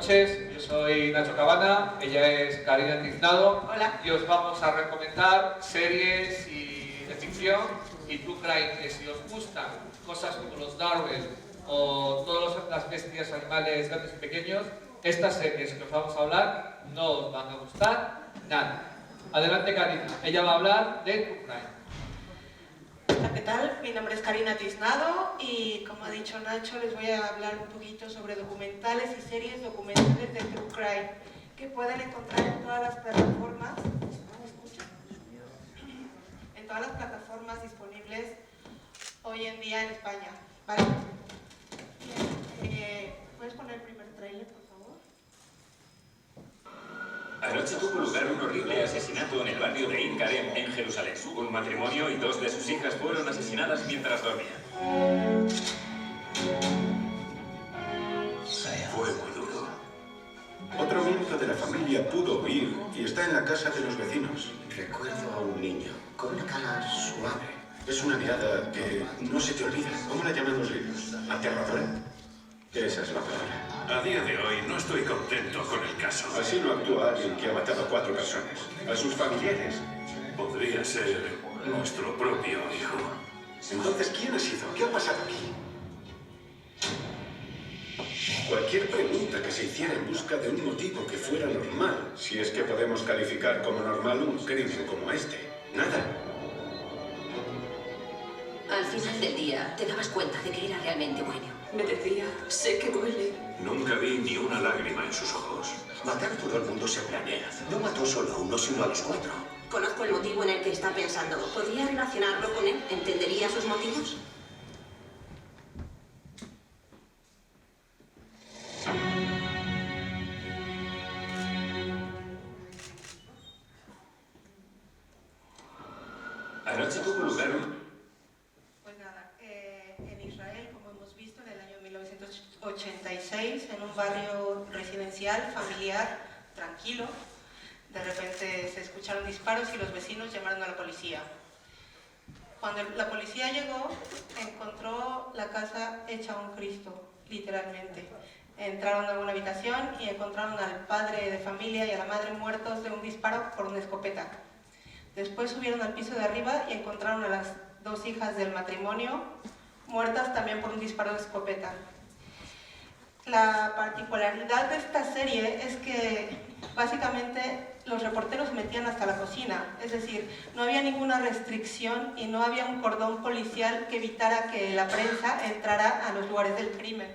noches, yo soy Nacho Cabana, ella es Karina Tiznado. Hola. Y os vamos a recomendar series de ficción y true crime, que si os gustan cosas como los Darwin o todas las bestias, animales grandes y pequeños, estas series que os vamos a hablar no os van a gustar nada. Adelante Karina, ella va a hablar de true crime. Hola, ¿qué tal? Mi nombre es Karina Tiznado y, como ha dicho Nacho, les voy a hablar un poquito sobre documentales y series documentales de True Crime que pueden encontrar en todas las plataformas. ¿Me escuchan? En todas las plataformas disponibles hoy en día en España. ¿Vale? ¿Puedes poner el primer trailer, por favor? Anoche tuvo lugar un horrible asesinato en el barrio de Ein Karem, en Jerusalén. Un matrimonio y dos de sus hijas fueron asesinadas mientras dormían. Fue muy duro. Otro miembro de la familia pudo huir y está en la casa de los vecinos. Recuerdo a un niño con una cara suave. Es una mirada que no se te olvida. ¿Cómo la llaman los libros? ¿Aterradora? Esa es la palabra. A día de hoy no estoy contento con el caso. Así lo actúa alguien que ha matado a 4 personas. A sus familiares. Podría ser nuestro propio hijo. Entonces, ¿quién ha sido? ¿Qué ha pasado aquí? Cualquier pregunta que se hiciera en busca de un motivo que fuera normal, si es que podemos calificar como normal un crimen como este. Nada. Al final del día, te dabas cuenta de que era realmente bueno. Me decía, sé que duele. Nunca vi ni una lágrima en sus ojos. Matar a todo el mundo se planea. No mató solo a uno, sino a los 4. Conozco el motivo en el que está pensando. ¿Podría relacionarlo con él? ¿Entendería sus motivos? Anoche tuvo lugar un... Pues nada, en Israel, como hemos visto, en el año 1986, en un barrio residencial, familiar, tranquilo, de repente se escucharon disparos y los vecinos llamaron a la policía. Cuando la policía llegó, encontró la casa hecha un Cristo, literalmente. Entraron a una habitación y encontraron al padre de familia y a la madre muertos de un disparo por una escopeta. Después subieron al piso de arriba y encontraron a las 2 hijas del matrimonio muertas también por un disparo de escopeta. La particularidad de esta serie es que básicamente los reporteros se metían hasta la cocina, es decir, no había ninguna restricción y no había un cordón policial que evitara que la prensa entrara a los lugares del crimen.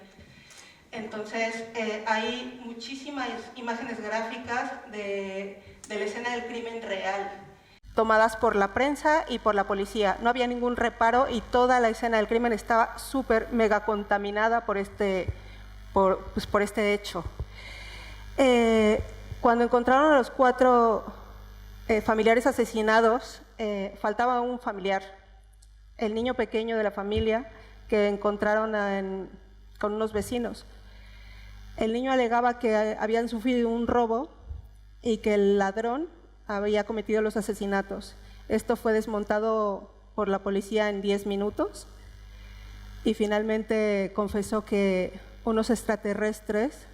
Entonces hay muchísimas imágenes gráficas de la escena del crimen real, tomadas por la prensa y por la policía. No había ningún reparo y toda la escena del crimen estaba súper mega contaminada por este hecho. Cuando encontraron a los 4 familiares asesinados, faltaba un familiar, el niño pequeño de la familia que encontraron con unos vecinos. El niño alegaba que habían sufrido un robo y que el ladrón había cometido los asesinatos. Esto fue desmontado por la policía en 10 minutos y finalmente confesó que unos extraterrestres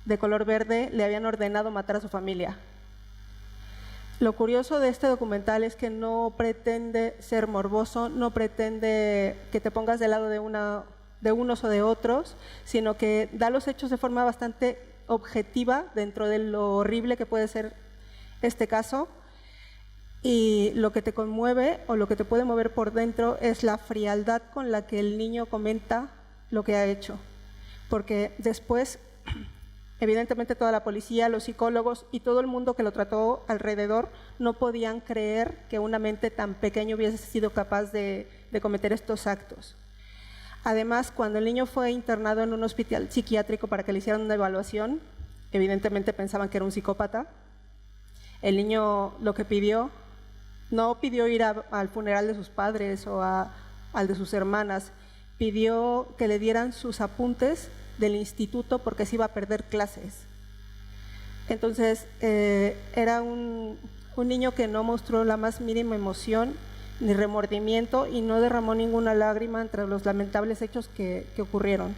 de color verde le habían ordenado matar a su familia. Lo curioso de este documental es que no pretende ser morboso, no pretende que te pongas del lado de unos o de otros, sino que da los hechos de forma bastante objetiva dentro de lo horrible que puede ser este caso, y lo que te conmueve o lo que te puede mover por dentro es la frialdad con la que el niño comenta lo que ha hecho, porque después evidentemente toda la policía, los psicólogos y todo el mundo que lo trató alrededor no podían creer que una mente tan pequeña hubiese sido capaz de cometer estos actos. Además, cuando el niño fue internado en un hospital psiquiátrico para que le hicieran una evaluación, evidentemente pensaban que era un psicópata. El niño lo que pidió, no pidió ir al funeral de sus padres o al de sus hermanas, pidió que le dieran sus apuntes del instituto porque se iba a perder clases. Entonces, era un niño que no mostró la más mínima emoción ni remordimiento y no derramó ninguna lágrima entre los lamentables hechos que ocurrieron.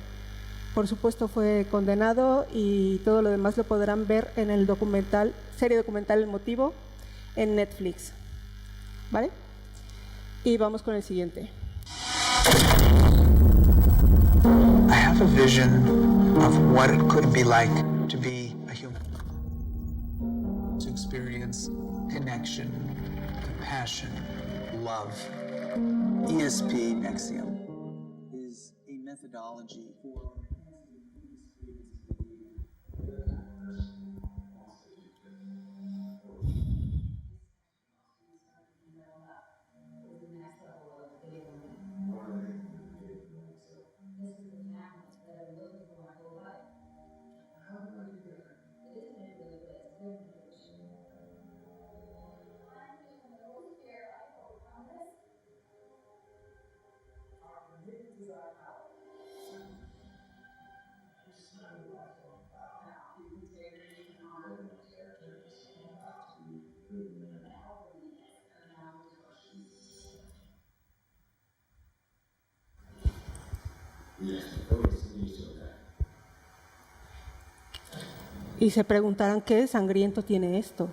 por supuesto fue condenado y todo lo demás lo podrán ver en el serie documental El Motivo en Netflix. ¿Vale? Y vamos con el siguiente. I have a vision of what it could be like to be a human. To experience connection, compassion, love. ESP Nexium is a methodology for Y se preguntarán qué de sangriento tiene esto.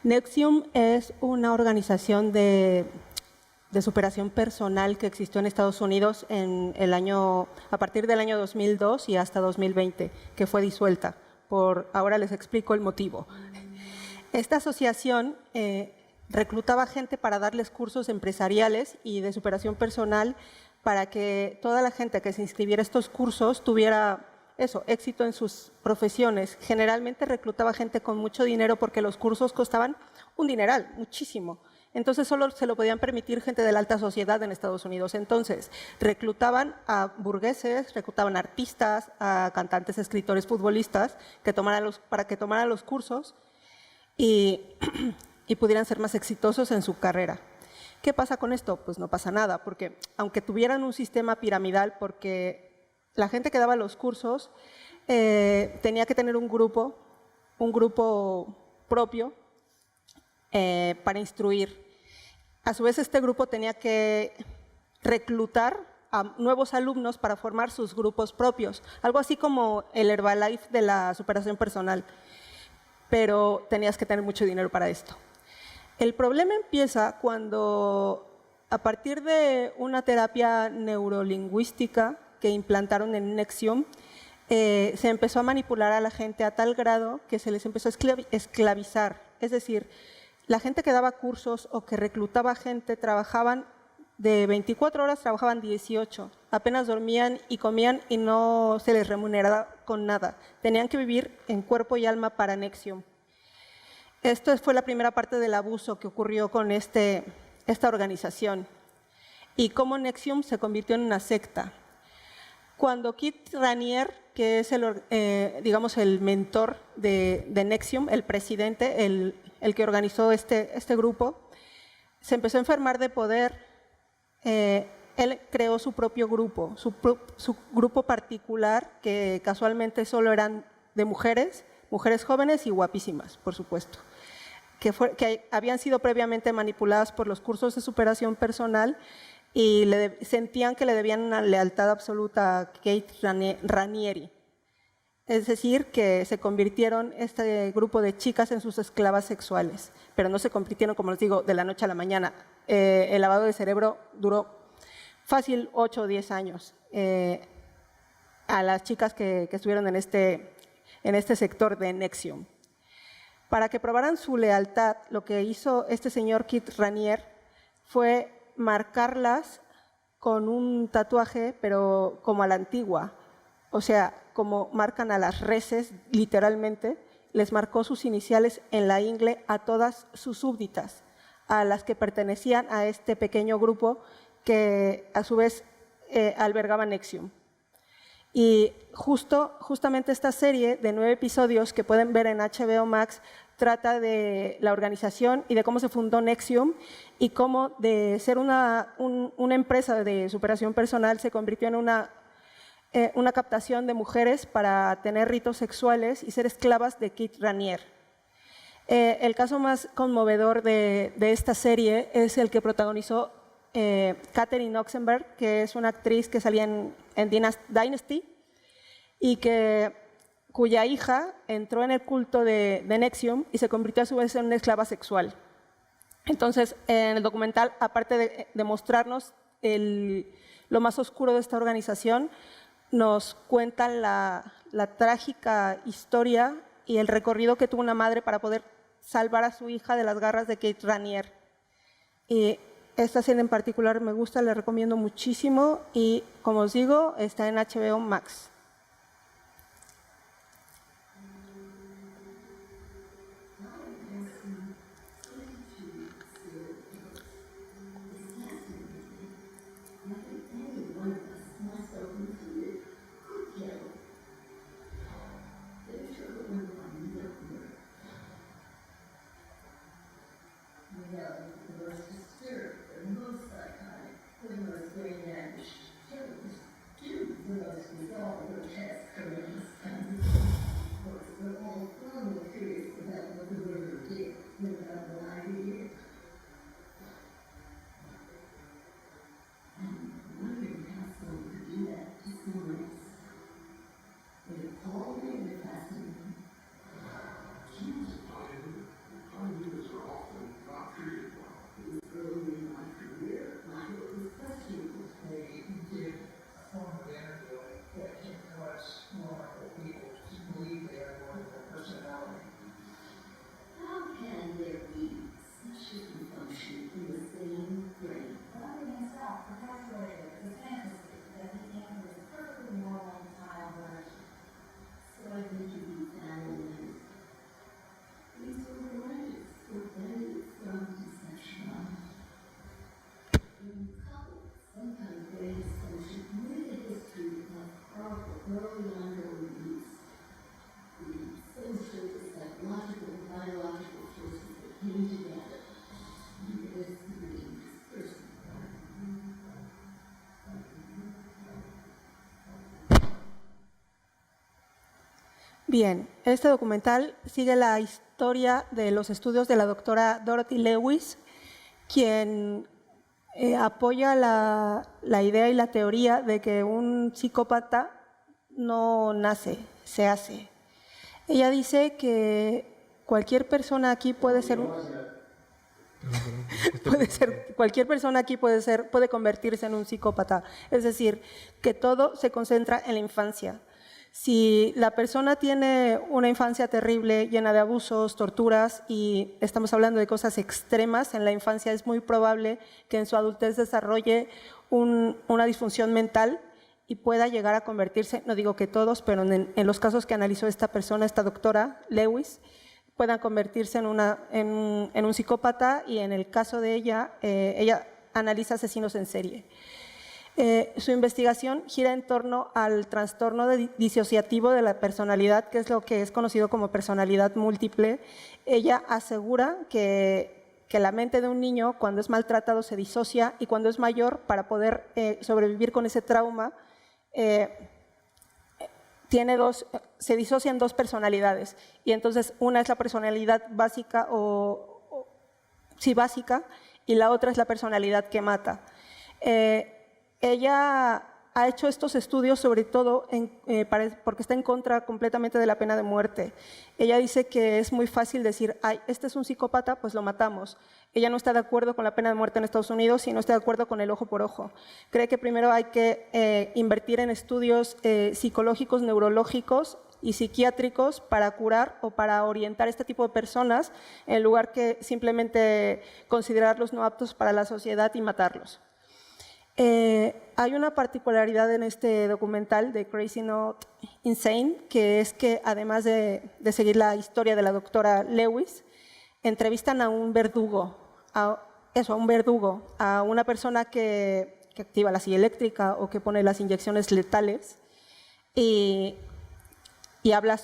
Nexium es una organización de superación personal que existió en Estados Unidos a partir del año 2002 y hasta 2020, que fue disuelta. Ahora les explico el motivo. Esta asociación reclutaba gente para darles cursos empresariales y de superación personal para que toda la gente que se inscribiera a estos cursos tuviera éxito en sus profesiones. Generalmente reclutaba gente con mucho dinero porque los cursos costaban un dineral, muchísimo. Entonces solo se lo podían permitir gente de la alta sociedad en Estados Unidos. Entonces reclutaban a burgueses, reclutaban a artistas, a cantantes, escritores, futbolistas para que tomaran los cursos y pudieran ser más exitosos en su carrera. ¿Qué pasa con esto? Pues no pasa nada, porque aunque tuvieran un sistema piramidal, porque la gente que daba los cursos tenía que tener un grupo propio para instruir. A su vez, este grupo tenía que reclutar a nuevos alumnos para formar sus grupos propios, algo así como el Herbalife de la superación personal, pero tenías que tener mucho dinero para esto. El problema empieza cuando, a partir de una terapia neurolingüística que implantaron en Nexium, se empezó a manipular a la gente a tal grado que se les empezó a esclavizar. Es decir, la gente que daba cursos o que reclutaba gente trabajaban de 24 horas, trabajaban 18. Apenas dormían y comían y no se les remuneraba con nada. Tenían que vivir en cuerpo y alma para Nexium. Esto fue la primera parte del abuso que ocurrió con esta organización y cómo Nexium se convirtió en una secta. Cuando Keith Raniere, que es el mentor de Nexium, el presidente, el que organizó este grupo, se empezó a enfermar de poder, él creó su propio grupo, su grupo particular, que casualmente solo eran de mujeres jóvenes y guapísimas, por supuesto, que habían sido previamente manipuladas por los cursos de superación personal y sentían que le debían una lealtad absoluta a Keith Raniere. Es decir, que se convirtieron este grupo de chicas en sus esclavas sexuales, pero no se convirtieron, como les digo, de la noche a la mañana. El lavado de cerebro duró fácil 8 o 10 años a las chicas que estuvieron en este sector de Nexium. Para que probaran su lealtad, lo que hizo este señor Keith Raniere fue marcarlas con un tatuaje, pero como a la antigua, o sea, como marcan a las reses, literalmente, les marcó sus iniciales en la ingle a todas sus súbditas, a las que pertenecían a este pequeño grupo que a su vez albergaba Nexium. Y justamente esta serie de 9 episodios que pueden ver en HBO Max trata de la organización y de cómo se fundó Nexium y cómo de ser una empresa de superación personal se convirtió en una captación de mujeres para tener ritos sexuales y ser esclavas de Keith Raniere. El caso más conmovedor de esta serie es el que protagonizó Catherine Oxenberg, que es una actriz que salía en Dynasty, y cuya hija entró en el culto de NXIVM y se convirtió a su vez en una esclava sexual. Entonces, en el documental, aparte de mostrarnos lo más oscuro de esta organización, nos cuentan la trágica historia y el recorrido que tuvo una madre para poder salvar a su hija de las garras de Kate Raniere. Y esta serie en particular me gusta, la recomiendo muchísimo y, como os digo, está en HBO Max. Bien, este documental sigue la historia de los estudios de la doctora Dorothy Lewis, quien apoya la idea y la teoría de que un psicópata no nace, se hace. Ella dice que cualquier persona aquí puede convertirse en un psicópata. Es decir, que todo se concentra en la infancia. Si la persona tiene una infancia terrible, llena de abusos, torturas, y estamos hablando de cosas extremas en la infancia, es muy probable que en su adultez desarrolle una disfunción mental y pueda llegar a convertirse, no digo que todos, pero en los casos que analizó esta persona, esta doctora Lewis, puedan convertirse en un psicópata, y en el caso de ella, ella analiza asesinos en serie. Su investigación gira en torno al trastorno disociativo de la personalidad, que es lo que es conocido como personalidad múltiple. Ella asegura que la mente de un niño, cuando es maltratado, se disocia, y cuando es mayor, para poder sobrevivir con ese trauma, se disocia en dos personalidades. Y entonces una es la personalidad básica básica, y la otra es la personalidad que mata. Ella ha hecho estos estudios sobre todo porque está en contra completamente de la pena de muerte. Ella dice que es muy fácil decir, ay, este es un psicópata, pues lo matamos. Ella no está de acuerdo con la pena de muerte en Estados Unidos y no está de acuerdo con el ojo por ojo. Cree que primero hay que invertir en estudios psicológicos, neurológicos y psiquiátricos para curar o para orientar a este tipo de personas, en lugar que simplemente considerarlos no aptos para la sociedad y matarlos. Hay una particularidad en este documental de Crazy Not Insane, que es que además de seguir la historia de la doctora Lewis, entrevistan a un verdugo, a una persona que activa la silla eléctrica o que pone las inyecciones letales, y habla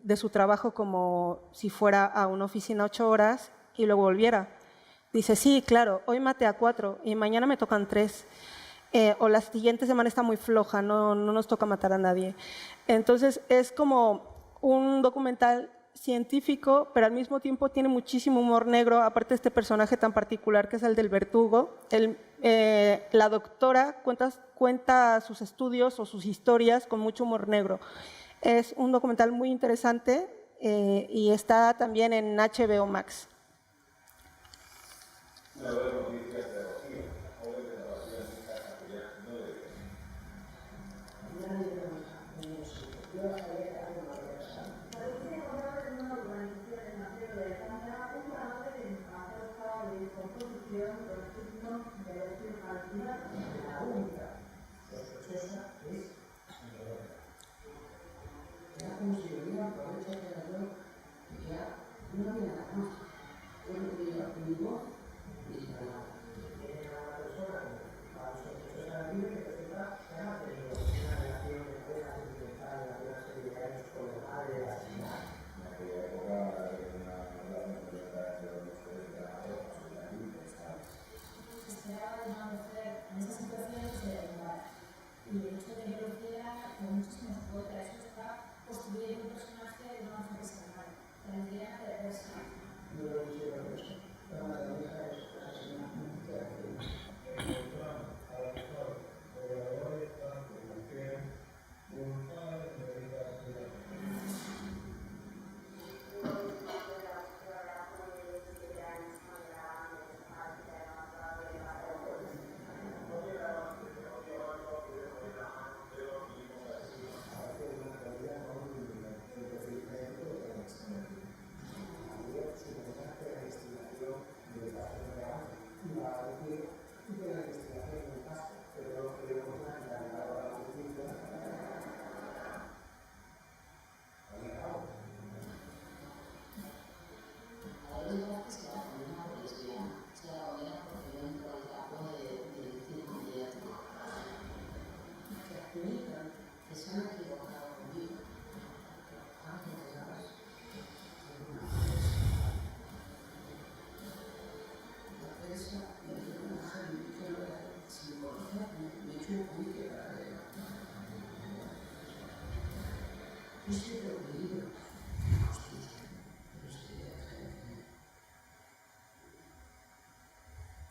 de su trabajo como si fuera a una oficina 8 horas y luego volviera. Dice, sí, claro, hoy maté a 4 y mañana me tocan 3. O la siguiente semana está muy floja, no nos toca matar a nadie. Entonces es como un documental científico, pero al mismo tiempo tiene muchísimo humor negro, aparte de este personaje tan particular que es el del verdugo. La doctora cuenta sus estudios o sus historias con mucho humor negro. Es un documental muy interesante y está también en HBO Max.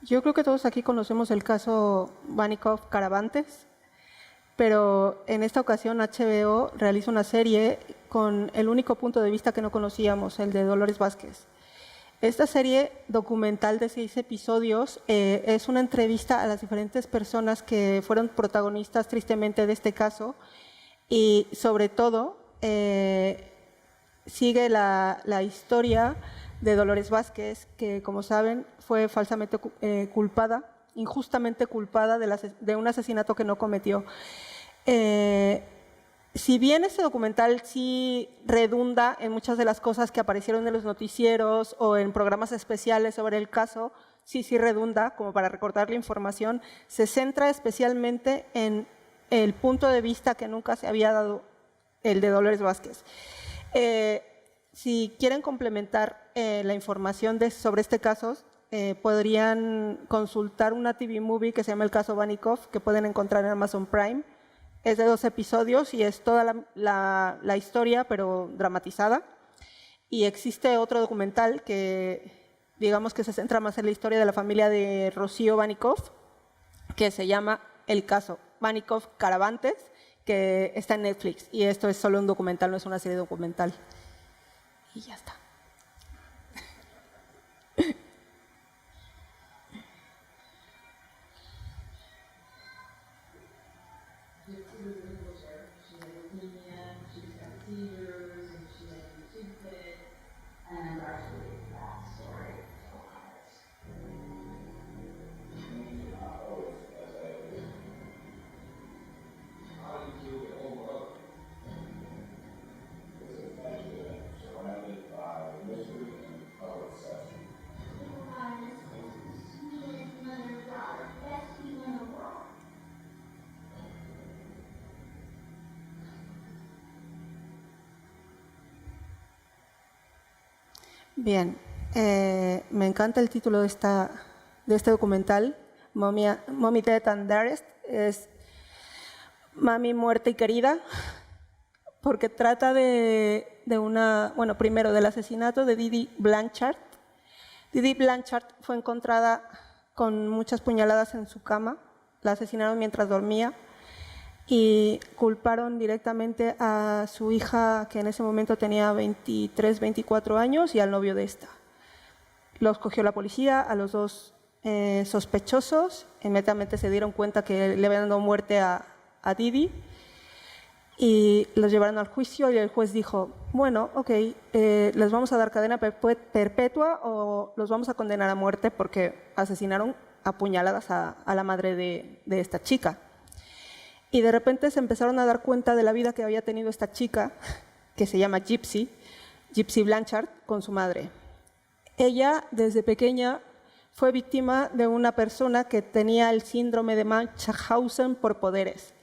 Yo creo que todos aquí conocemos el caso Vanikov-Caravantes, pero en esta ocasión HBO realiza una serie con el único punto de vista que no conocíamos, el de Dolores Vázquez. Esta serie documental de 6 episodios es una entrevista a las diferentes personas que fueron protagonistas tristemente de este caso y sobre todo sigue la historia de Dolores Vázquez, que como saben fue falsamente injustamente culpada de un asesinato que no cometió. Si bien este documental sí redunda en muchas de las cosas que aparecieron en los noticieros o en programas especiales sobre el caso, sí redunda, como para recortar la información, se centra especialmente en el punto de vista que nunca se había dado, el de Dolores Vázquez. Si quieren complementar la información sobre este caso, podrían consultar una TV movie que se llama El caso Vanikov, que pueden encontrar en Amazon Prime. Es de 2 episodios y es toda la historia, pero dramatizada. Y existe otro documental que, digamos que se centra más en la historia de la familia de Rocío Vanikov, que se llama El caso Vanikov-Caravantes, que está en Netflix. Y esto es solo un documental, no es una serie documental. Y ya está. Bien, me encanta el título de este documental, Mommy Dead and Dearest, es Mami muerta y querida, porque trata primero del asesinato de Didi Blanchard. Didi Blanchard fue encontrada con muchas puñaladas en su cama, la asesinaron mientras dormía y culparon directamente a su hija, que en ese momento tenía 23, 24 años, y al novio de esta. Los cogió la policía, a los dos sospechosos, inmediatamente se dieron cuenta que le habían dado muerte a Didi y los llevaron al juicio y el juez dijo, bueno, ok, les vamos a dar cadena perpetua o los vamos a condenar a muerte porque asesinaron a puñaladas a la madre de esta chica. Y de repente se empezaron a dar cuenta de la vida que había tenido esta chica, que se llama Gypsy Blanchard, con su madre. Ella, desde pequeña, fue víctima de una persona que tenía el síndrome de Munchausen por poderes.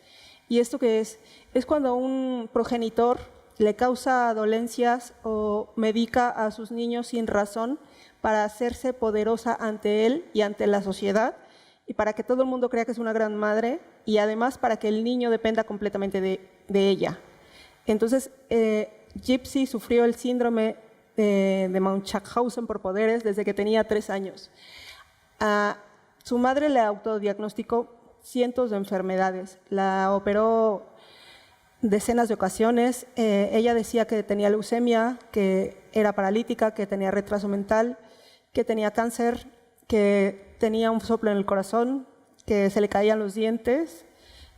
¿Y esto qué es? Es cuando un progenitor le causa dolencias o medica a sus niños sin razón para hacerse poderosa ante él y ante la sociedad, y para que todo el mundo crea que es una gran madre, y además para que el niño dependa completamente de ella. Entonces, Gypsy sufrió el síndrome de Munchausen por poderes desde que tenía 3 años. Su madre le autodiagnosticó cientos de enfermedades, la operó decenas de ocasiones. Ella decía que tenía leucemia, que era paralítica, que tenía retraso mental, que tenía cáncer, que tenía un soplo en el corazón, que se le caían los dientes,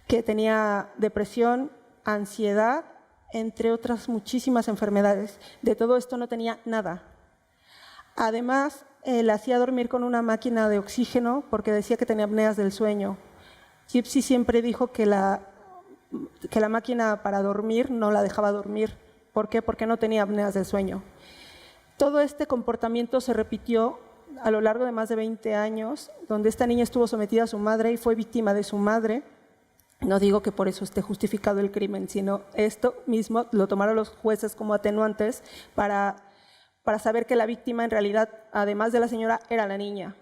que tenía depresión, ansiedad, entre otras muchísimas enfermedades. De todo esto no tenía nada. Además, la hacía dormir con una máquina de oxígeno porque decía que tenía apneas del sueño. Gypsy siempre dijo que la máquina para dormir no la dejaba dormir. ¿Por qué? Porque no tenía apneas del sueño. Todo este comportamiento se repitió a lo largo de más de 20 años, donde esta niña estuvo sometida a su madre y fue víctima de su madre. No digo que por eso esté justificado el crimen, sino esto mismo lo tomaron los jueces como atenuantes para saber que la víctima en realidad, además de la señora, era la niña.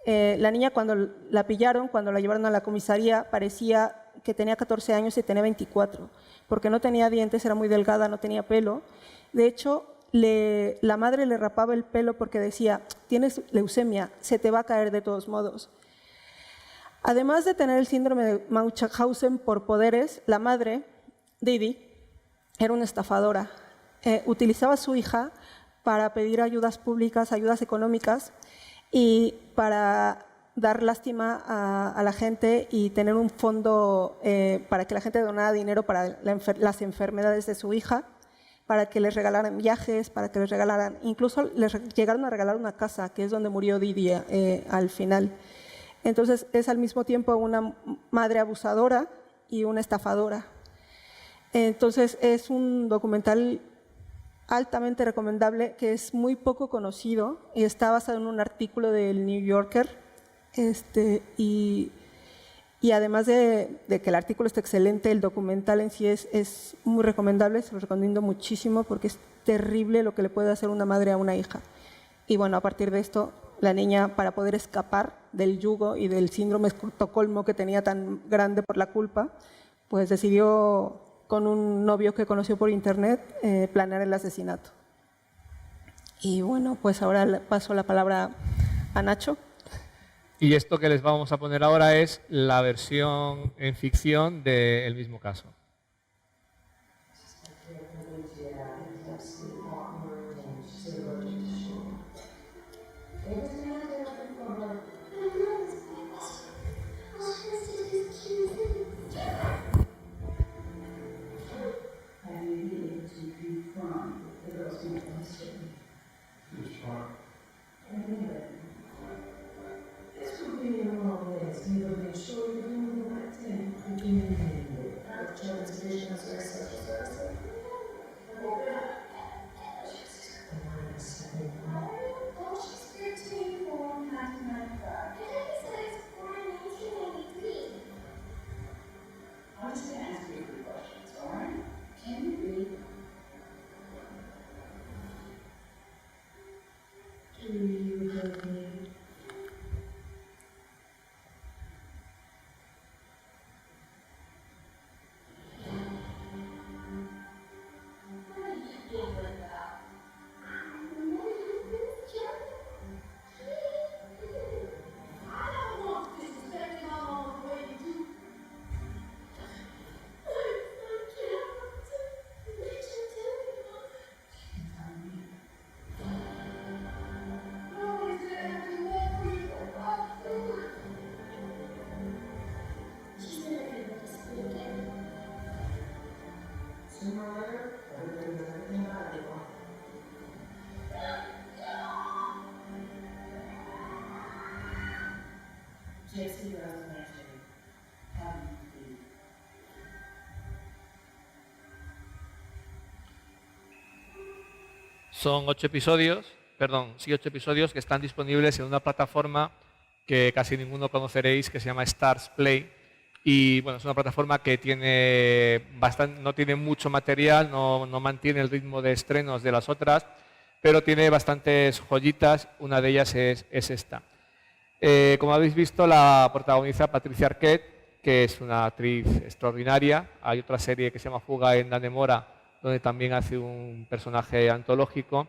La niña, cuando la pillaron, cuando la llevaron a la comisaría, parecía que tenía 14 años y tenía 24, porque no tenía dientes, era muy delgada, no tenía pelo. De hecho, la madre le rapaba el pelo porque decía, tienes leucemia, se te va a caer de todos modos. Además de tener el síndrome de Munchausen por poderes, la madre, Didi, era una estafadora. Utilizaba a su hija para pedir ayudas públicas, ayudas económicas, y para dar lástima a la gente y tener un fondo para que la gente donara dinero para las enfermedades de su hija, para que les regalaran viajes, para que les regalaran, incluso les llegaron a regalar una casa, que es donde murió Didi al final. Entonces es al mismo tiempo una madre abusadora y una estafadora. Entonces es un documental altamente recomendable que es muy poco conocido y está basado en un artículo del New Yorker. Y además de que el artículo está excelente, el documental en sí es muy recomendable, se lo recomiendo muchísimo porque es terrible lo que le puede hacer una madre a una hija. Y bueno, a partir de esto, la niña, para poder escapar del yugo y del síndrome de Estocolmo que tenía tan grande por la culpa, pues decidió, con un novio que conoció por internet, planear el asesinato. Y bueno, pues ahora le paso la palabra a Nacho. Y esto que les vamos a poner ahora es la versión en ficción del mismo caso. Son 8 episodios, sí, 8 episodios que están disponibles en una plataforma que casi ninguno conoceréis, que se llama Stars Play. Y bueno, es una plataforma que no tiene mucho material, no mantiene el ritmo de estrenos de las otras, pero tiene bastantes joyitas. Una de ellas es esta. Como habéis visto, la protagoniza Patricia Arquette, que es una actriz extraordinaria. Hay otra serie que se llama Fuga en Dannemora, donde también hace un personaje antológico.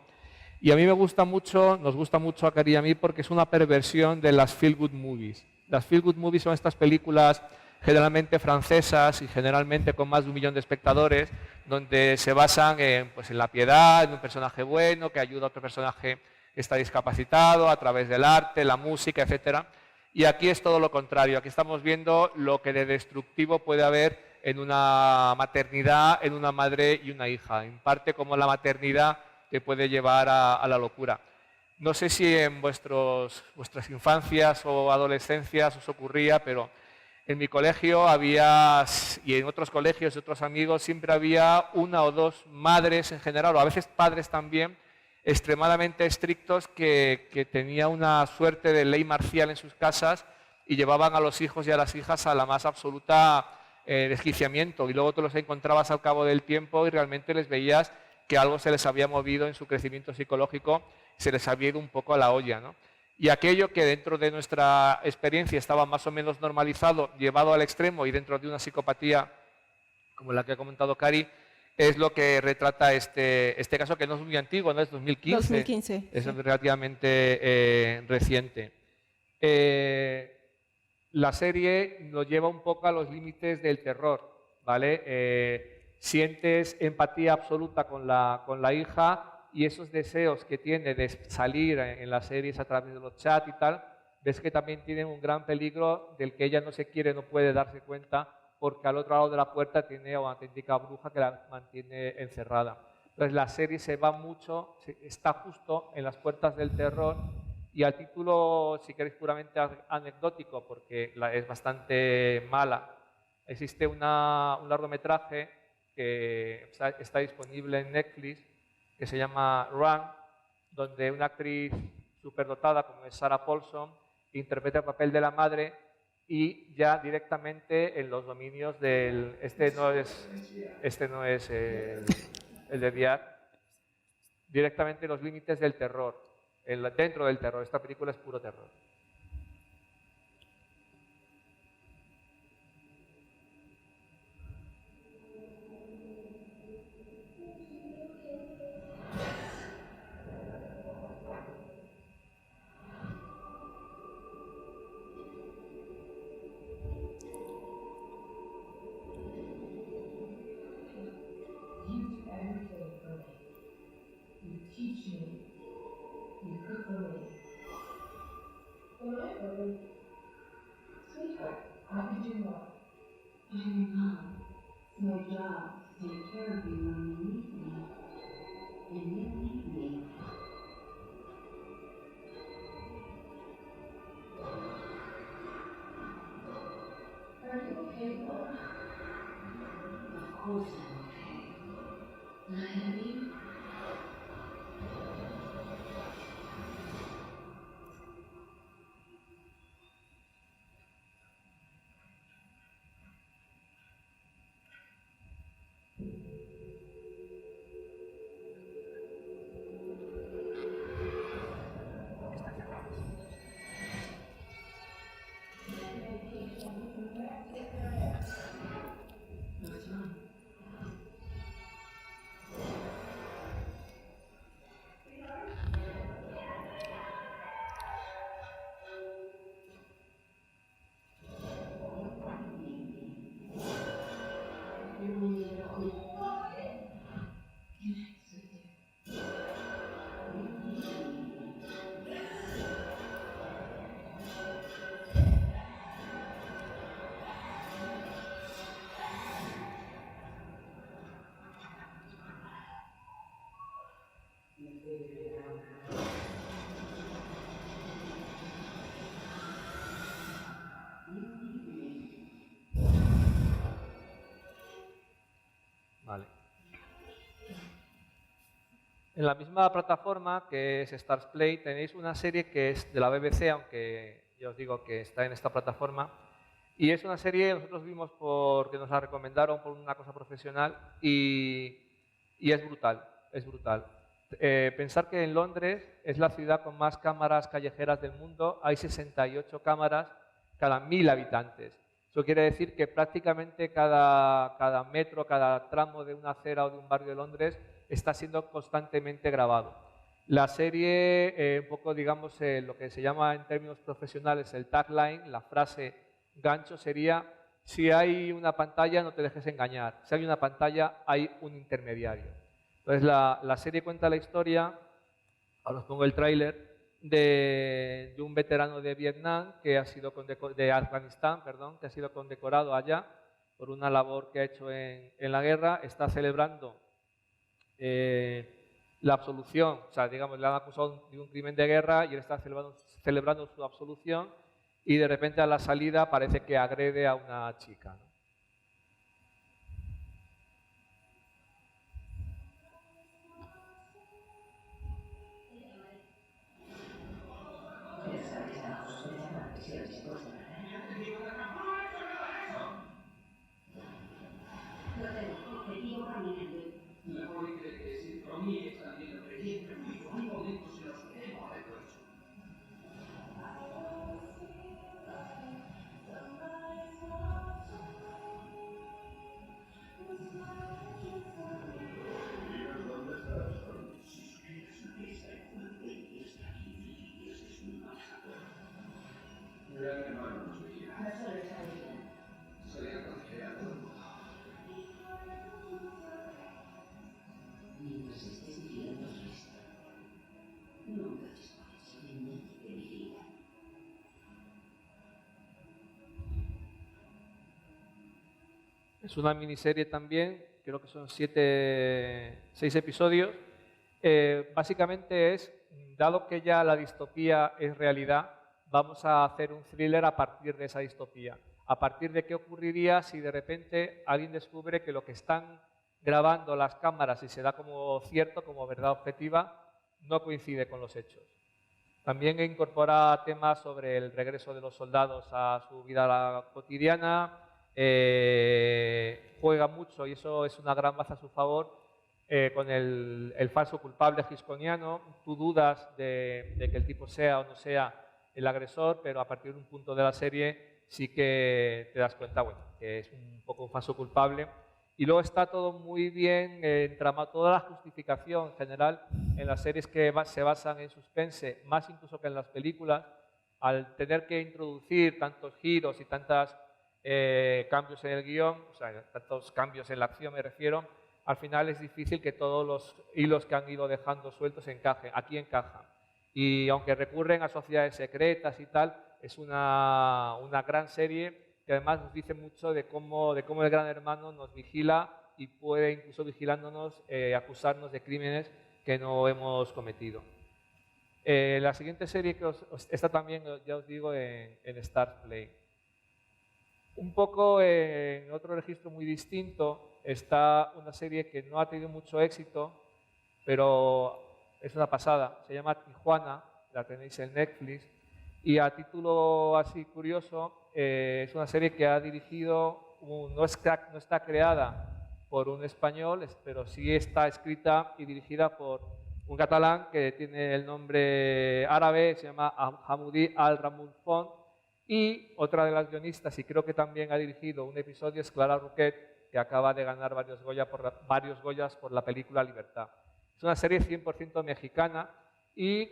Y a mí nos gusta mucho a Cari y a mí, porque es una perversión de las feel good movies. Las feel good movies son estas películas generalmente francesas y generalmente con más de 1 millón de espectadores, donde se basan en la piedad, en un personaje bueno que ayuda a otro personaje que está discapacitado a través del arte, la música, etc. Y aquí es todo lo contrario. Aquí estamos viendo lo que de destructivo puede haber en una maternidad, en una madre y una hija. En parte como la maternidad te puede llevar a la locura. No sé si en vuestras infancias o adolescencias os ocurría, pero en mi colegio había, y en otros colegios de otros amigos, siempre había 1 o 2 madres en general, o a veces padres también, extremadamente estrictos que tenían una suerte de ley marcial en sus casas y llevaban a los hijos y a las hijas a la más absoluta desquiciamiento. Y luego tú los encontrabas al cabo del tiempo y realmente les veías que algo se les había movido en su crecimiento psicológico, se les había ido un poco a la olla, ¿no? Y aquello que dentro de nuestra experiencia estaba más o menos normalizado, llevado al extremo y dentro de una psicopatía como la que ha comentado Cari, es lo que retrata este caso, que no es muy antiguo, ¿no? Es 2015. 2015. Es sí. relativamente reciente. La serie lo lleva un poco a los límites del terror, ¿vale? Sientes empatía absoluta con la hija, y esos deseos que tiene de salir en las series a través de los chats y tal, ves que también tienen un gran peligro del que ella no puede darse cuenta, porque al otro lado de la puerta tiene una auténtica bruja que la mantiene encerrada. Entonces la serie se va mucho, está justo en las puertas del terror, y al título, si queréis, puramente anecdótico, porque es bastante mala. Existe un largometraje que está disponible en Netflix, que se llama Run, donde una actriz superdotada como es Sarah Paulson interpreta el papel de la madre, y ya directamente en los dominios del... Este no es el de Diar, directamente en los límites del terror, dentro del terror. Esta película es puro terror. En la misma plataforma que es Stars Play tenéis una serie que es de la BBC, aunque ya os digo que está en esta plataforma. Y es una serie que nosotros vimos porque nos la recomendaron por una cosa profesional y es brutal, es brutal. Pensar que en Londres es la ciudad con más cámaras callejeras del mundo, hay 68 cámaras cada 1000 habitantes. Eso quiere decir que prácticamente cada metro, cada tramo de una acera o de un barrio de Londres está siendo constantemente grabado. La serie, un poco digamos lo que se llama en términos profesionales el tagline, la frase gancho sería: si hay una pantalla no te dejes engañar, si hay una pantalla hay un intermediario. Entonces la serie cuenta la historia, ahora os pongo el tráiler, de un veterano de Vietnam que ha sido de Afganistán, perdón, que ha sido condecorado allá por una labor que ha hecho en la guerra. Está celebrando la absolución, o sea, digamos, le han acusado de un crimen de guerra y él está celebrando su absolución y de repente a la salida parece que agrede a una chica, ¿no? Es una miniserie también, creo que son 6 episodios. Básicamente es, dado que ya la distopía es realidad, vamos a hacer un thriller a partir de esa distopía. A partir de qué ocurriría si de repente alguien descubre que lo que están grabando las cámaras y se da como cierto, como verdad objetiva, no coincide con los hechos. También incorpora temas sobre el regreso de los soldados a su vida cotidiana. Juega mucho, y eso es una gran baza a su favor, con el falso culpable hitchcockiano. Tú dudas de que el tipo sea o no sea el agresor, pero a partir de un punto de la serie sí que te das cuenta, bueno, que es un poco un falso culpable. Y luego está todo muy bien entramado, toda la justificación en general en las series que se basan en suspense, más incluso que en las películas, al tener que introducir tantos giros y tantos cambios en el guión, o sea, tantos cambios en la acción me refiero, al final es difícil que todos los hilos que han ido dejando sueltos encajen. Aquí encajan. Y aunque recurren a sociedades secretas y tal, es una gran serie que además nos dice mucho de cómo el Gran Hermano nos vigila y puede, incluso vigilándonos, acusarnos de crímenes que no hemos cometido. La siguiente serie que está también, ya os digo, en Stars Play. Un poco en otro registro muy distinto está una serie que no ha tenido mucho éxito, pero es una pasada. Se llama Tijuana, la tenéis en Netflix. Y a título así curioso, es una serie que ha dirigido, no está creada por un español, pero sí está escrita y dirigida por un catalán que tiene el nombre árabe, se llama Hamoudi Al-Ramoun Font. Y otra de las guionistas, y creo que también ha dirigido un episodio, es Clara Roquet, que acaba de ganar varios Goyas por la película Libertad. Es una serie 100% mexicana y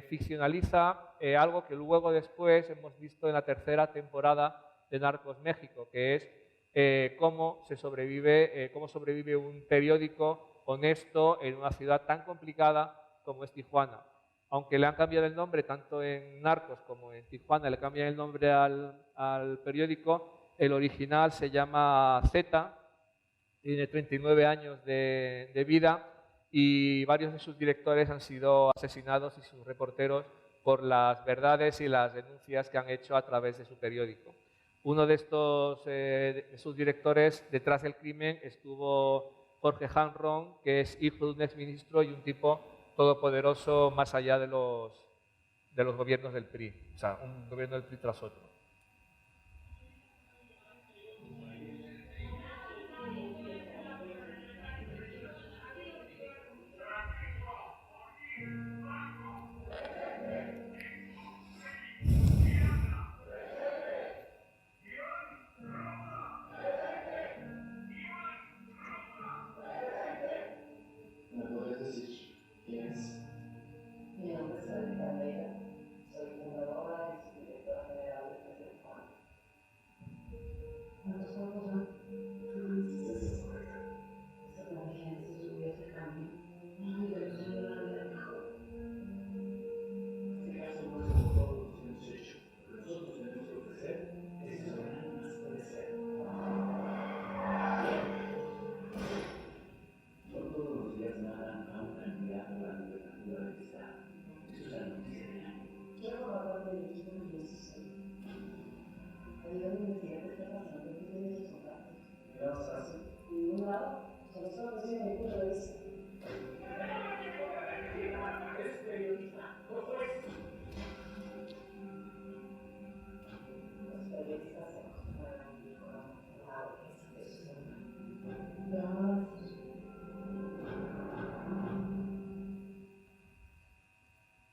ficcionaliza algo que luego después hemos visto en la tercera temporada de Narcos México, que es cómo sobrevive un periódico honesto en una ciudad tan complicada como es Tijuana. Aunque le han cambiado el nombre, tanto en Narcos como en Tijuana, le cambian el nombre al periódico, el original se llama Z, tiene 39 años de vida y varios de sus directores han sido asesinados y sus reporteros por las verdades y las denuncias que han hecho a través de su periódico. Uno de sus directores, detrás del crimen, estuvo Jorge Hanron, que es hijo de un exministro y un tipo todopoderoso más allá de los gobiernos del PRI, o sea, un gobierno del PRI tras otro.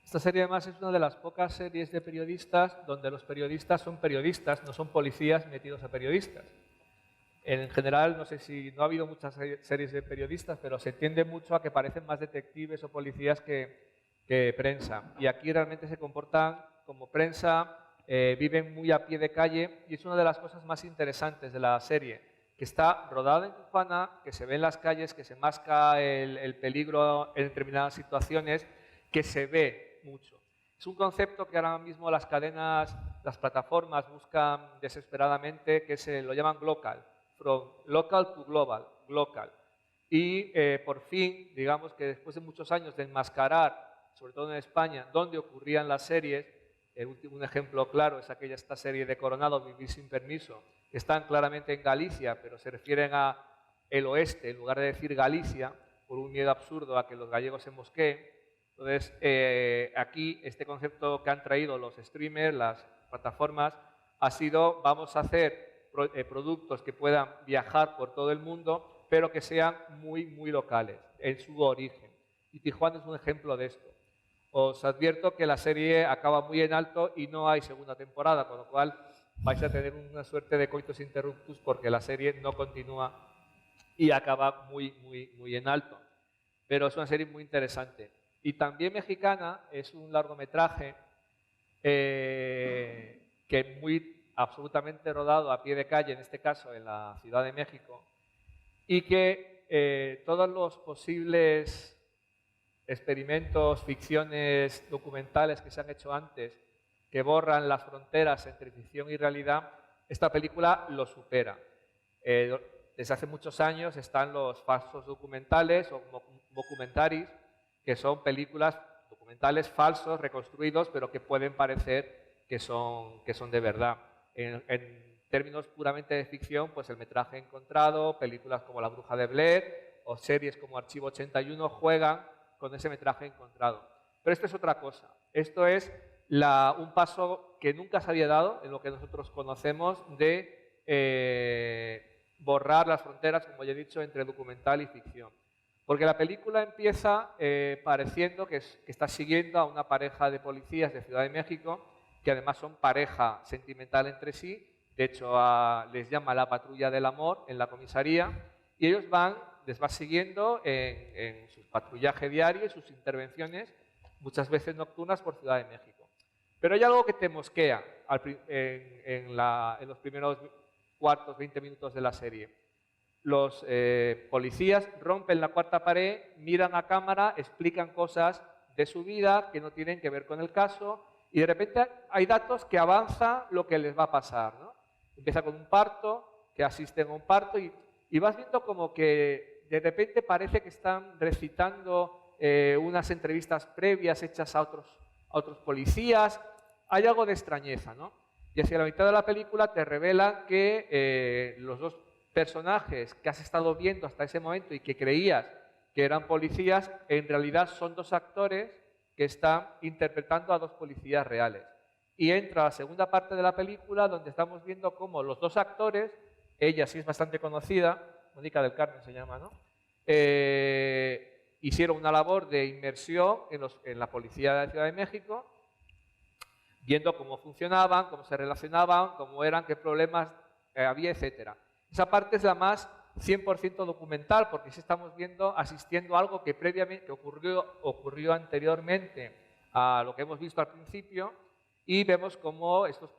Esta serie además es una de las pocas series de periodistas donde los periodistas son periodistas, no son policías metidos a periodistas. En general, no sé si no ha habido muchas series de periodistas, pero se tiende mucho a que parecen más detectives o policías que prensa. Y aquí realmente se comportan como prensa, viven muy a pie de calle y es una de las cosas más interesantes de la serie, que está rodada en Tijuana, que se ve en las calles, que se masca el peligro en determinadas situaciones, que se ve mucho. Es un concepto que ahora mismo las cadenas, las plataformas buscan desesperadamente, que lo llaman global, from local to global, local. Y por fin, digamos que después de muchos años de enmascarar, sobre todo en España, dónde ocurrían las series, un ejemplo claro es esta serie de Coronado, Vivir sin permiso, que están claramente en Galicia, pero se refieren a el oeste, en lugar de decir Galicia, por un miedo absurdo a que los gallegos se mosqueen. Entonces, aquí este concepto que han traído los streamers, las plataformas, ha sido vamos a hacer productos que puedan viajar por todo el mundo, pero que sean muy, muy locales en su origen. Y Tijuana es un ejemplo de esto. Os advierto que la serie acaba muy en alto y no hay segunda temporada, con lo cual vais a tener una suerte de coitus interruptus porque la serie no continúa y acaba muy, muy, muy en alto. Pero es una serie muy interesante. Y también mexicana, es un largometraje que absolutamente rodado a pie de calle, en este caso en la Ciudad de México, y que todos los posibles experimentos, ficciones, documentales que se han hecho antes, que borran las fronteras entre ficción y realidad, esta película lo supera. Desde hace muchos años están los falsos documentales o documentaries, que son películas documentales falsos, reconstruidos, pero que pueden parecer que son de verdad. En términos puramente de ficción, pues El metraje encontrado, películas como La bruja de Blair o series como Archivo 81 juegan con ese metraje encontrado. Pero esto es otra cosa. Esto es un paso que nunca se había dado en lo que nosotros conocemos de borrar las fronteras, como ya he dicho, entre documental y ficción. Porque la película empieza pareciendo que está siguiendo a una pareja de policías de Ciudad de México, que además son pareja sentimental entre sí. De hecho, les llama la patrulla del amor en la comisaría y ellos les va siguiendo en su patrullaje diario y sus intervenciones, muchas veces nocturnas, por Ciudad de México. Pero hay algo que te mosquea en los primeros cuartos, 20 minutos de la serie. Los policías rompen la cuarta pared, miran a cámara, explican cosas de su vida que no tienen que ver con el caso y de repente hay datos que avanzan lo que les va a pasar, ¿no? Empieza con un parto, que asisten a un parto y vas viendo como que de repente parece que están recitando unas entrevistas previas hechas a otros policías. Hay algo de extrañeza, ¿no? Y hacia la mitad de la película te revelan que los dos personajes que has estado viendo hasta ese momento y que creías que eran policías, en realidad son dos actores que están interpretando a dos policías reales. Y entra la segunda parte de la película donde estamos viendo cómo los dos actores, ella sí es bastante conocida, Mónica del Carmen se llama, ¿no? Hicieron una labor de inmersión en la policía de la Ciudad de México, viendo cómo funcionaban, cómo se relacionaban, cómo eran, qué problemas había, etc. Esa parte es la más 100% documental, porque sí estamos viendo, asistiendo a algo que previamente ocurrió anteriormente a lo que hemos visto al principio, y vemos cómo estos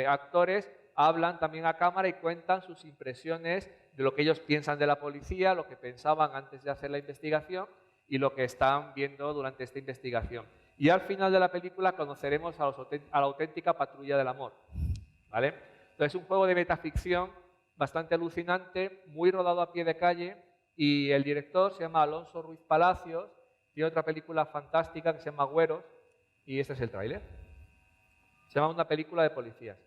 actores hablan también a cámara y cuentan sus impresiones de lo que ellos piensan de la policía, lo que pensaban antes de hacer la investigación y lo que están viendo durante esta investigación. Y al final de la película conoceremos a la auténtica patrulla del amor, ¿vale? Entonces es un juego de metaficción bastante alucinante, muy rodado a pie de calle, y el director se llama Alonso Ruiz Palacios, tiene otra película fantástica que se llama Güeros, y este es el tráiler. Se llama Una película de policías.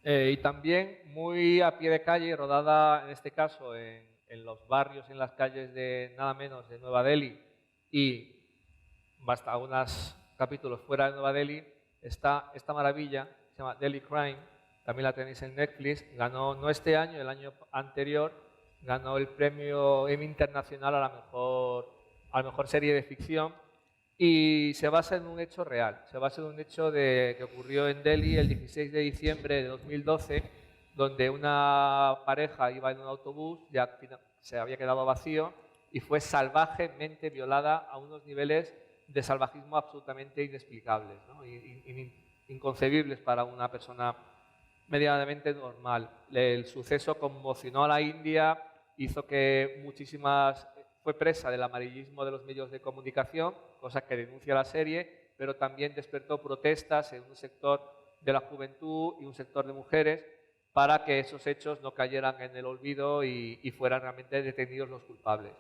Y también muy a pie de calle, rodada en este caso en los barrios, en las calles de nada menos de Nueva Delhi y hasta unos capítulos fuera de Nueva Delhi, está esta maravilla, se llama Delhi Crime, también la tenéis en Netflix, ganó no este año, el año anterior, ganó el premio Emmy Internacional a la mejor serie de ficción. Y se basa en un hecho real, se basa en un hecho que ocurrió en Delhi el 16 de diciembre de 2012, donde una pareja iba en un autobús, ya se había quedado vacío, y fue salvajemente violada a unos niveles de salvajismo absolutamente inexplicables, ¿no? Inconcebibles para una persona medianamente normal. El suceso conmocionó a la India, hizo que fue presa del amarillismo de los medios de comunicación, cosa que denuncia la serie, pero también despertó protestas en un sector de la juventud y un sector de mujeres para que esos hechos no cayeran en el olvido y fueran realmente detenidos los culpables.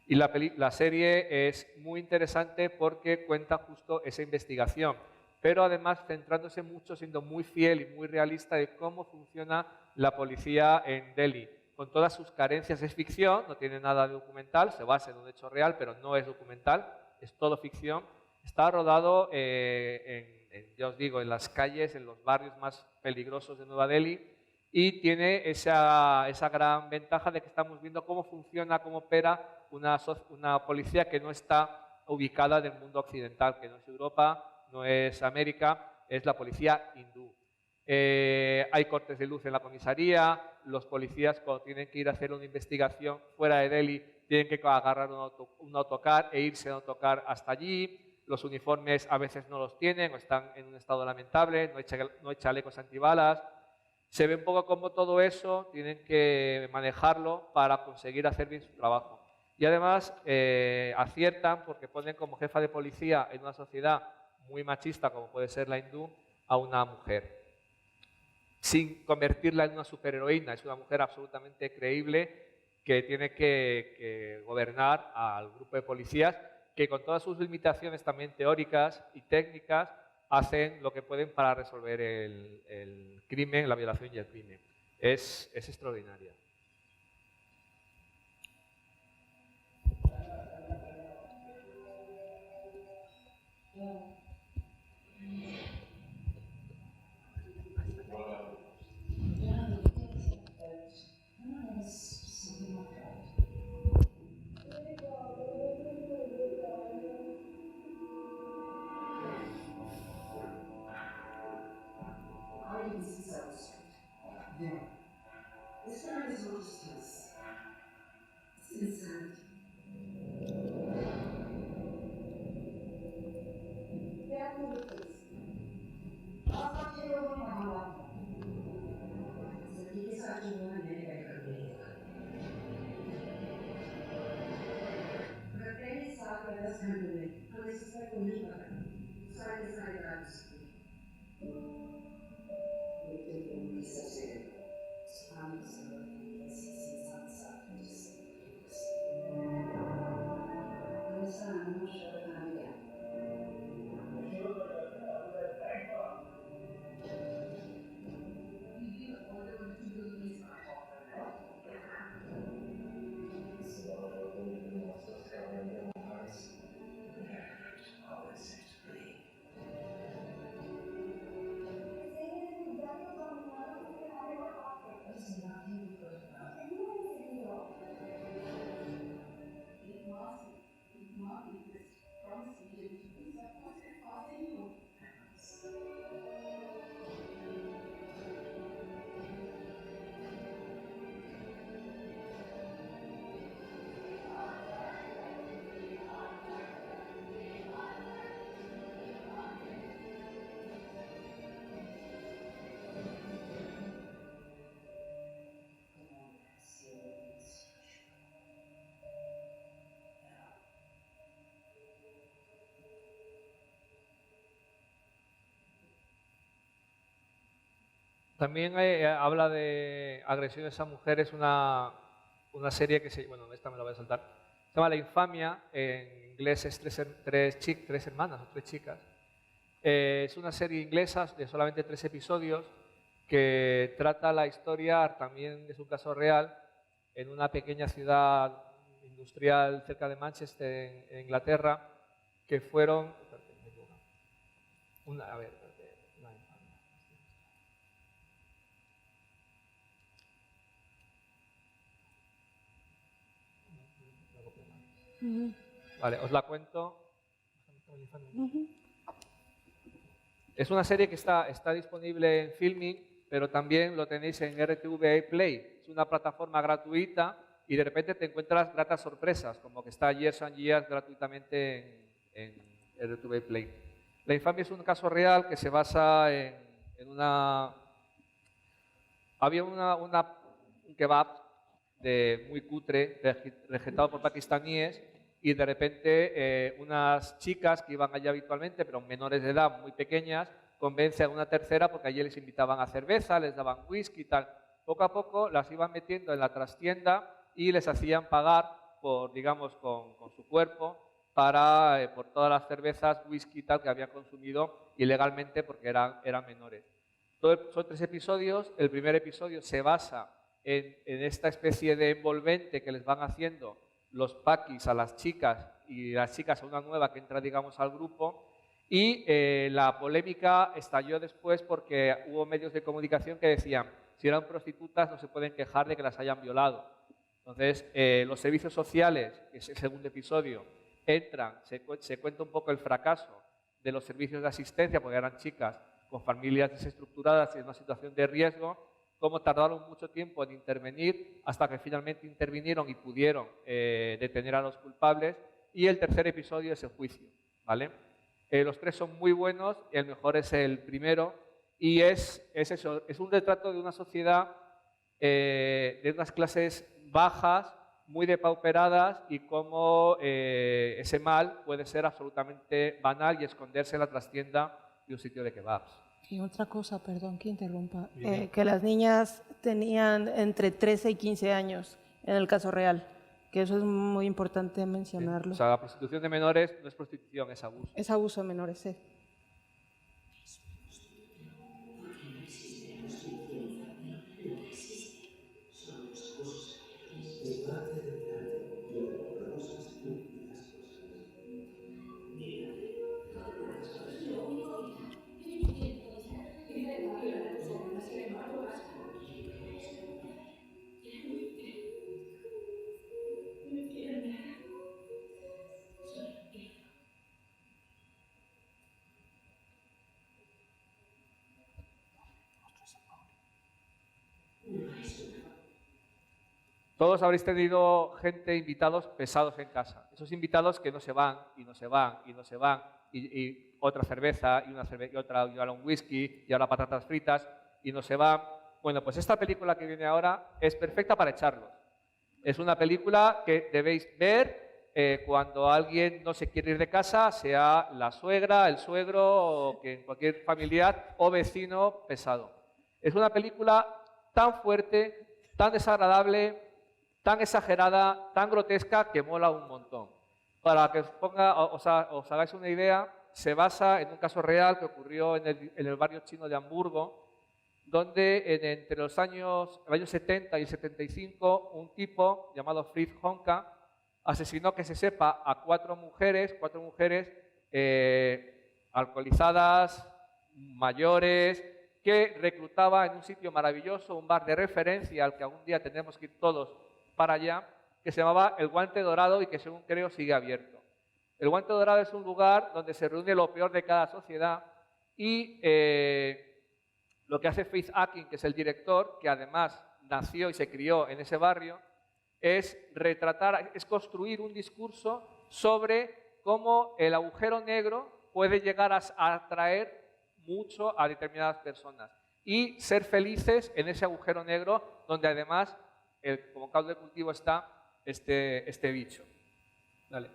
Y la serie es muy interesante porque cuenta justo esa investigación, pero además centrándose mucho, siendo muy fiel y muy realista de cómo funciona la policía en Delhi. Con todas sus carencias, es ficción, no tiene nada de documental, se basa en un hecho real, pero no es documental, es todo ficción. Está rodado, ya os digo, en las calles, en los barrios más peligrosos de Nueva Delhi, y tiene esa gran ventaja de que estamos viendo cómo funciona, cómo opera una policía que no está ubicada en el mundo occidental, que no es Europa, no es América, es la policía hindú. Hay cortes de luz en la comisaría, los policías cuando tienen que ir a hacer una investigación fuera de Delhi tienen que agarrar un autocar e irse en autocar hasta allí, los uniformes a veces no los tienen o están en un estado lamentable, no hay chalecos antibalas, Se ve un poco cómo todo eso tienen que manejarlo para conseguir hacer bien su trabajo. Y además aciertan porque ponen como jefa de policía en una sociedad muy machista como puede ser la hindú a una mujer, sin convertirla en una superheroína. Es una mujer absolutamente creíble que tiene que gobernar al grupo de policías que con todas sus limitaciones también teóricas y técnicas hacen lo que pueden para resolver el crimen, la violación y el crimen. Es extraordinaria. También habla de agresiones a mujeres, una serie que bueno, esta me la voy a saltar, se llama La Infamia, en inglés es tres hermanas o tres chicas. Es una serie inglesa de solamente 3 episodios que trata la historia, también es un caso real, en una pequeña ciudad industrial cerca de Manchester, en Inglaterra, que fueron... Vale, os la cuento. Es una serie que está disponible en Filmin, pero también lo tenéis en RTV Play. Es una plataforma gratuita y de repente te encuentras gratas sorpresas, como que está Years and Years gratuitamente en RTV Play. La Infamia es un caso real que se basa en una... Había un kebab muy cutre, regentado por pakistaníes, y de repente unas chicas que iban allí habitualmente, pero menores de edad, muy pequeñas, convencen a una tercera porque allí les invitaban a cerveza, les daban whisky y tal. Poco a poco las iban metiendo en la trastienda y les hacían pagar por, digamos, con su cuerpo por todas las cervezas, whisky y tal que habían consumido ilegalmente porque eran menores. Son 3 episodios. El primer episodio se basa en esta especie de envolvente que les van haciendo los pakis a las chicas y las chicas a una nueva que entra, digamos, al grupo. Y la polémica estalló después porque hubo medios de comunicación que decían si eran prostitutas no se pueden quejar de que las hayan violado. Entonces, los servicios sociales, que es el segundo episodio, entran, se cuenta un poco el fracaso de los servicios de asistencia porque eran chicas con familias desestructuradas y en una situación de riesgo, cómo tardaron mucho tiempo en intervenir hasta que finalmente intervinieron y pudieron detener a los culpables. Y el tercer episodio es el juicio, ¿vale? Los 3 son muy buenos, el mejor es el primero, Y es eso, es un retrato de una sociedad de unas clases bajas, muy depauperadas, y cómo ese mal puede ser absolutamente banal y esconderse en la trastienda de un sitio de kebabs. Y otra cosa, perdón que interrumpa. Que las niñas tenían entre 13 y 15 años en el caso real, que eso es muy importante mencionarlo. O sea, la prostitución de menores no es prostitución, es abuso. Es abuso de menores, sí. Todos habréis tenido invitados pesados en casa. Esos invitados que no se van, y no se van, y no se van, y otra cerveza, y otra, y ahora un whisky, y ahora patatas fritas, y no se van. Bueno, pues esta película que viene ahora es perfecta para echarlos. Es una película que debéis ver cuando alguien no se quiere ir de casa, sea la suegra, el suegro, o que cualquier familiar o vecino pesado. Es una película tan fuerte, tan desagradable, tan exagerada, tan grotesca, que mola un montón. Para que os hagáis una idea, se basa en un caso real que ocurrió en el barrio chino de Hamburgo, donde entre los años 70 y el 75, un tipo llamado Fritz Honka asesinó, que se sepa, a cuatro mujeres alcoholizadas, mayores, que reclutaba en un sitio maravilloso, un bar de referencia al que algún día tendremos que ir todos para allá, que se llamaba El Guante Dorado y que, según creo, sigue abierto. El Guante Dorado es un lugar donde se reúne lo peor de cada sociedad, y lo que hace Faith Akin, que es el director, que además nació y se crió en ese barrio, es construir un discurso sobre cómo el agujero negro puede llegar a atraer mucho a determinadas personas y ser felices en ese agujero negro, donde además como caldo de cultivo está este bicho. Dale.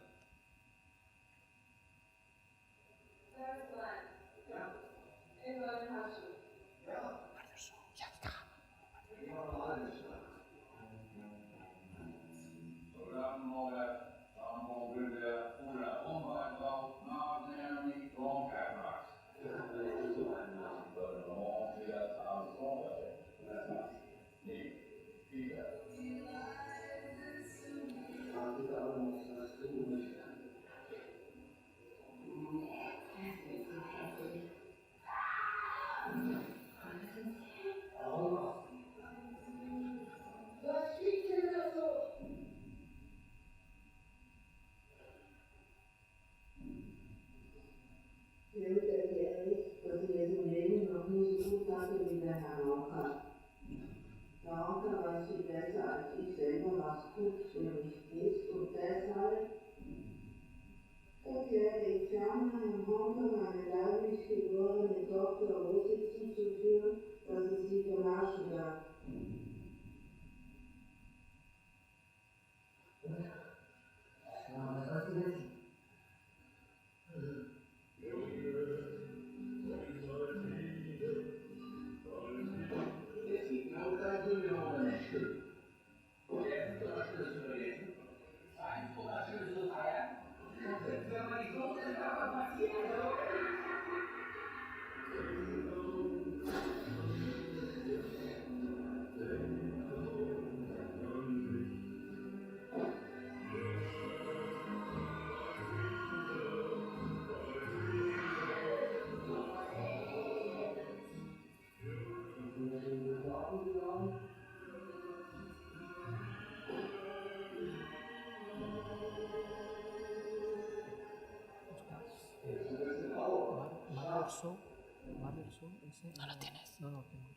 No lo tienes. No lo tengo.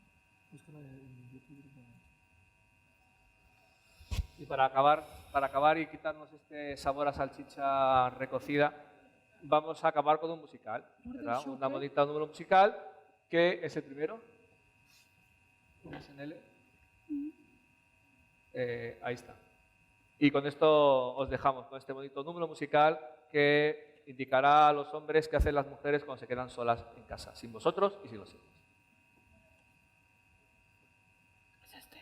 Búscalo en YouTube. Y para acabar y quitarnos este sabor a salchicha recocida, vamos a acabar con un musical, ¿verdad? Una bonita número musical ¿Qué es el primero? ¿Es en L? Ahí está. Y con esto os dejamos, con este bonito número musical que indicará a los hombres qué hacen las mujeres cuando se quedan solas en casa, sin vosotros y sin los hijos. Es este.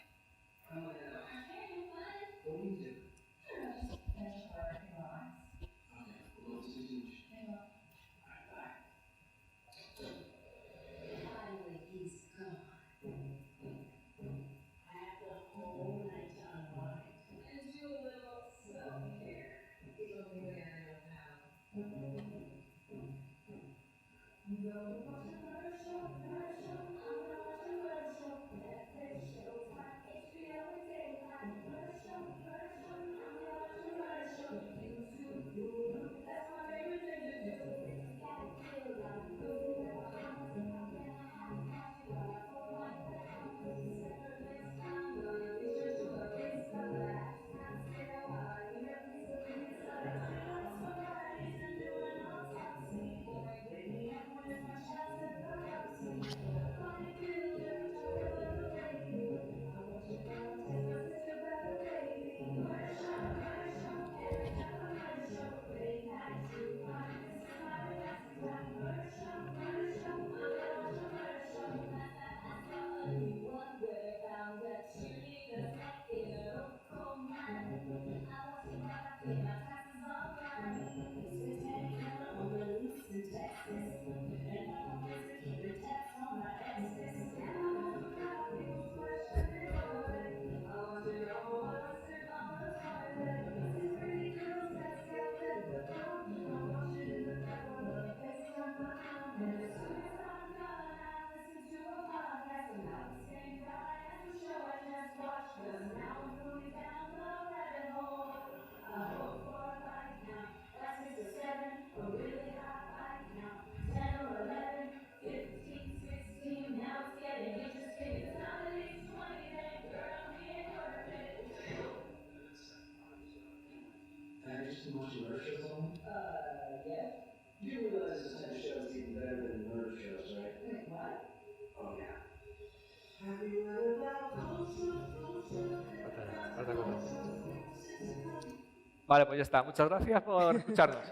Vale, pues ya está. Muchas gracias por escucharnos.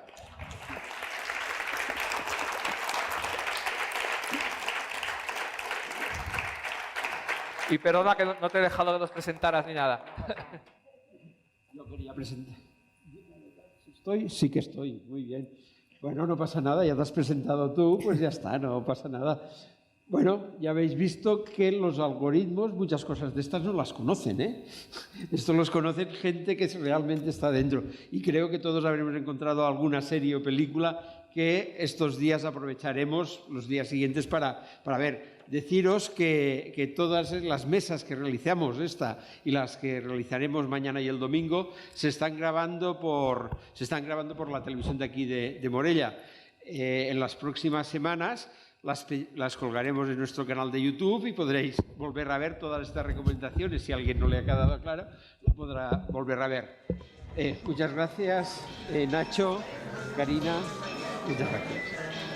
Y perdona que no te he dejado que nos presentaras ni nada. Yo quería presentar. ¿Estoy? Sí que estoy, muy bien. Bueno, no pasa nada, ya te has presentado tú, pues ya está, no pasa nada. Bueno, ya habéis visto que los algoritmos, muchas cosas de estas no las conocen, ¿eh? Esto los conocen gente que realmente está dentro. Y creo que todos habremos encontrado alguna serie o película que estos días aprovecharemos, los días siguientes, para ver. Deciros que todas las mesas que realizamos, esta y las que realizaremos mañana y el domingo, se están grabando por la televisión de aquí de Morella. En las próximas semanas las colgaremos en nuestro canal de YouTube y podréis volver a ver todas estas recomendaciones. Si a alguien no le ha quedado claro, lo podrá volver a ver. Muchas gracias, Nacho, Karina, muchas gracias.